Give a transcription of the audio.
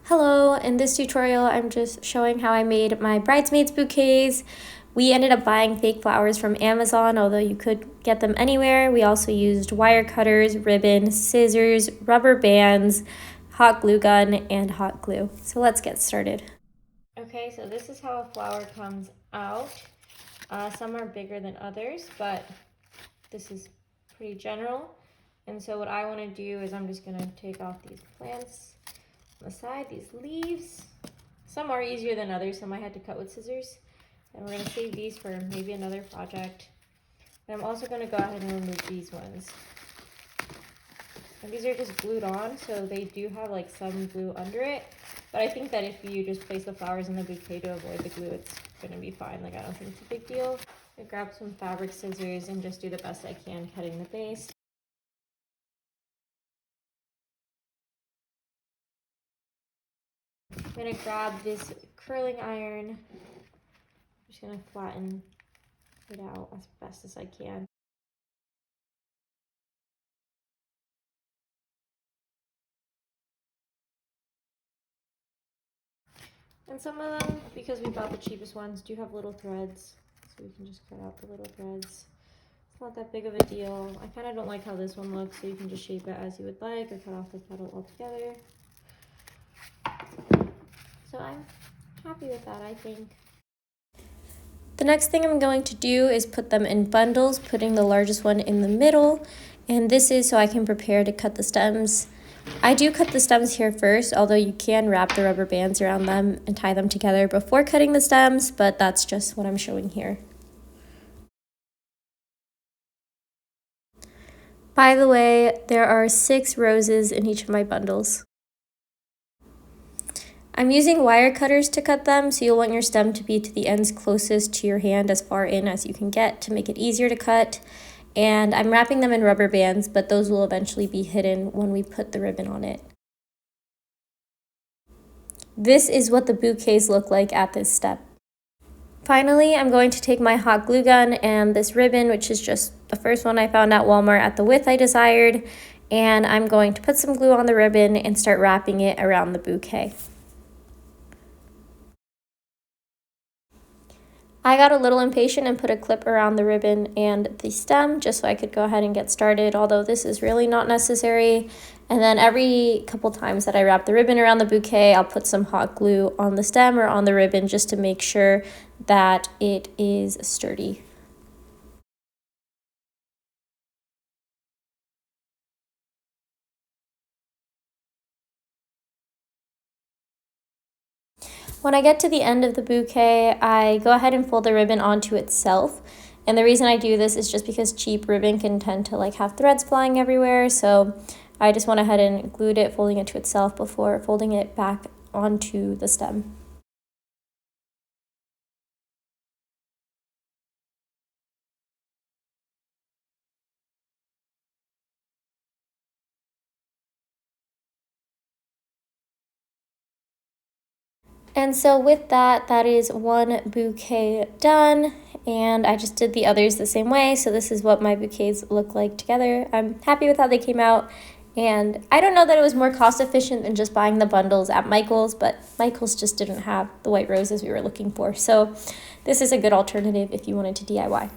Hello, in this tutorial I'm just showing how I made my bridesmaids bouquets. We ended up buying fake flowers from Amazon, although you could get them anywhere. We also used wire cutters, ribbon, scissors, rubber bands, hot glue gun, and hot glue. So let's get started. Okay, so this is how a flower comes out. Some are bigger than others, but this is pretty general. And so what I want to do is I'm just going to take off these plants on the side, these leaves. Some are easier than others, some I had to cut with scissors. And we're going to save these for maybe another project. And I'm also going to go ahead and remove these ones. And these are just glued on, so they do have like some glue under it. But I think that if you just place the flowers in the bouquet to avoid the glue, it's going to be fine. Like, I don't think it's a big deal. I grab some fabric scissors and just do the best I can cutting the base. I'm going to grab this curling iron. I'm just going to flatten it out as best as I can. And some of them, because we bought the cheapest ones, do have little threads. So we can just cut out the little threads. It's not that big of a deal. I kind of don't like how this one looks, so you can just shape it as you would like or cut off the petal altogether. So I'm happy with that, I think. The next thing I'm going to do is put them in bundles, putting the largest one in the middle. And this is so I can prepare to cut the stems. I do cut the stems here first, although you can wrap the rubber bands around them and tie them together before cutting the stems, but that's just what I'm showing here. By the way, there are 6 roses in each of my bundles. I'm using wire cutters to cut them, so you'll want your stem to be to the ends closest to your hand, as far in as you can get, to make it easier to cut. And I'm wrapping them in rubber bands, but those will eventually be hidden when we put the ribbon on it. This is what the bouquets look like at this step. Finally, I'm going to take my hot glue gun and this ribbon, which is just the first one I found at Walmart at the width I desired, and I'm going to put some glue on the ribbon and start wrapping it around the bouquet. I got a little impatient and put a clip around the ribbon and the stem just so I could go ahead and get started, although this is really not necessary. And then every couple times that I wrap the ribbon around the bouquet, I'll put some hot glue on the stem or on the ribbon just to make sure that it is sturdy. When I get to the end of the bouquet, I go ahead and fold the ribbon onto itself. And the reason I do this is just because cheap ribbon can tend to have threads flying everywhere. So I just went ahead and glued it, folding it to itself before folding it back onto the stem. And so with that, that is one bouquet done, and I just did the others the same way. So this is what my bouquets look like together. I'm happy with how they came out, and I don't know that it was more cost efficient than just buying the bundles at Michael's, but Michael's just didn't have the white roses we were looking for. So this is a good alternative if you wanted to DIY.